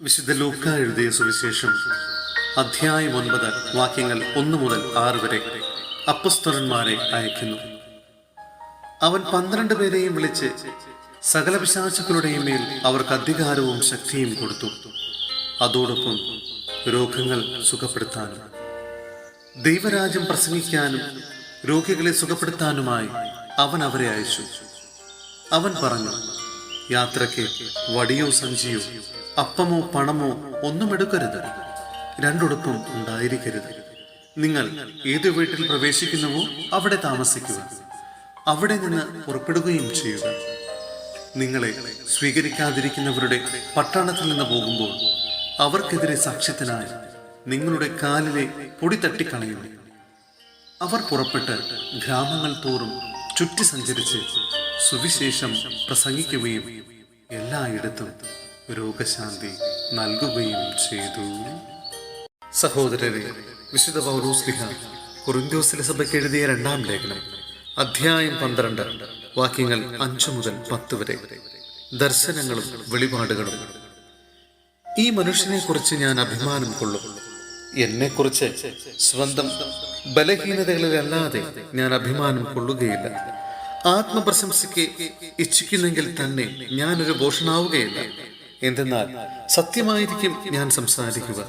വിശുദ്ധ ലൂക്ക എഴുതിയ സുവിശേഷം അധ്യായം 9 വാക്യങ്ങൾ 1 മുതൽ 6 വരെ അപ്പസ്തലന്മാരെ അയക്കുന്നു. അവൻ 12 പേരെയും വിളിച്ച് സകല പിശാചുക്കളുടെയും മേൽ അവർക്ക് അധികാരവും ശക്തിയും കൊടുത്തു. അതോടൊപ്പം രോഗങ്ങൾ സുഖപ്പെടുത്താനും ദൈവരാജ്യം പ്രസംഗിക്കാനും രോഗികളെ സുഖപ്പെടുത്താനുമായി അവൻ അവരെ അയച്ചു. അവൻ പറഞ്ഞു, യാത്രയ്ക്ക് വടിയോ സഞ്ചിയോ അപ്പമോ പണമോ ഒന്നും എടുക്കരുത്, രണ്ടുടുപ്പും ഉണ്ടായിരിക്കരുത്. നിങ്ങൾ ഏതു വീട്ടിൽ പ്രവേശിക്കുന്നുവോ അവിടെ താമസിക്കുക, അവിടെ നിന്ന് പുറപ്പെടുകയും ചെയ്യുക. നിങ്ങളെ സ്വീകരിക്കാതിരിക്കുന്നവരുടെ പട്ടണത്തിൽ നിന്ന് പോകുമ്പോൾ അവർക്കെതിരെ സാക്ഷ്യത്തിനായി നിങ്ങളുടെ കാലിലെ പൊടി തട്ടിക്കളയുന്നു. അവർ പുറപ്പെട്ട് ഗ്രാമങ്ങൾ തോറും ചുറ്റി സഞ്ചരിച്ച് സുവിശേഷം പ്രസംഗിക്കുകയും എല്ലായിടത്തും രോഗശാന്തി നൽകുകയും ചെയ്തു. സഹോദരരെ, വിശുദ്ധ പൗലോസ്ലീഹ കൊറിന്ത്യോസിലെ സഭയ്ക്ക് എഴുതിയ 2-ാം ലേഖനം അധ്യായം 12 വാക്യങ്ങൾ 5 മുതൽ 10 വരെ. ദർശനങ്ങളും വെളിപാടുകളും. ഈ മനുഷ്യനെ കുറിച്ച് ഞാൻ അഭിമാനം കൊള്ളും. എന്നെക്കുറിച്ച് സ്വന്തം ബലഹീനതകളിലല്ലാതെ ഞാൻ അഭിമാനം കൊള്ളുകയില്ല. ആത്മപ്രശംസയ്ക്ക് ഇച്ഛിക്കുന്നെങ്കിൽ തന്നെ ഞാനൊരു ഭോഷനാവുകയില്ല. എന്തെന്നാൽ സത്യമായിരിക്കും ഞാൻ സംസാരിക്കുക.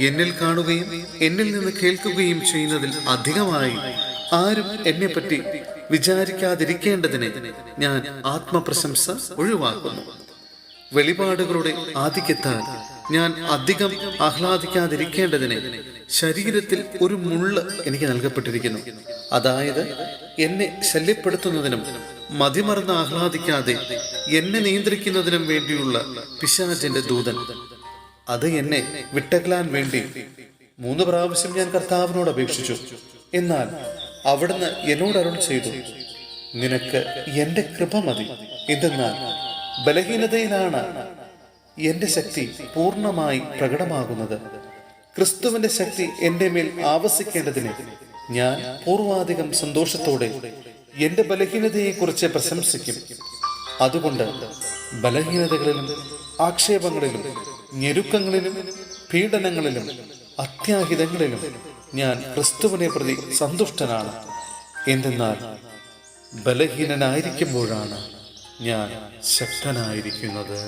എന്നിൽ കാണുകയും എന്നിൽ നിന്ന് കേൾക്കുകയും ചെയ്യുന്നതിൽ അധികമായി ആരും എന്നെപ്പറ്റി വിചാരിക്കാതിരിക്കേണ്ടതിന് ഞാൻ ആത്മപ്രശംസ ഒഴിവാക്കുന്നു. വെളിപാടുകളുടെ ആധിക്യത്താൽ ഞാൻ അധികം ആഹ്ലാദിക്കാതിരിക്കേണ്ടതിന് ശരീരത്തിൽ ഒരു മുള്ള് എനിക്ക് നൽകപ്പെട്ടിരിക്കുന്നു. അതായത് എന്നെ ശല്യപ്പെടുത്തുന്നതിനും മതിമറന്ന് ആഹ്ലാദിക്കാതെ എന്നെ നിയന്ത്രിക്കുന്നതിനും വേണ്ടിയുള്ള പിശാചിന്റെ ദൂതൻ. അത് എന്നെ വിട്ടകലാൻ വേണ്ടി 3 പ്രാവശ്യം ഞാൻ കർത്താവിനോട് അപേക്ഷിച്ചു. എന്നാൽ അവിടുന്ന് എന്നോട് അരുൾ ചെയ്തു, നിനക്ക് എന്റെ കൃപ മതി. എന്തെന്നാൽ ബലഹീനതയിലാണ് എന്റെ ശക്തി പൂർണ്ണമായി പ്രകടമാകുന്നത്. ക്രിസ്തുവിന്റെ ശക്തി എന്റെ മേൽ ആവസിക്കേണ്ടതിന് ഞാൻ പൂർവാധികം സന്തോഷത്തോടെ എന്റെ ബലഹീനതയെക്കുറിച്ച് പ്രശംസിക്കും. അതുകൊണ്ട് ബലഹീനതകളിലും ആക്ഷേപങ്ങളിലും ഞെരുക്കങ്ങളിലും പീഡനങ്ങളിലും അത്യാഹിതങ്ങളിലും ഞാൻ ക്രിസ്തുവിനെ പ്രതി സന്തുഷ്ടനാണ്. എന്തെന്നാൽ ബലഹീനനായിരിക്കുമ്പോഴാണ് ഞാൻ ശക്തനായിരിക്കുന്നത്.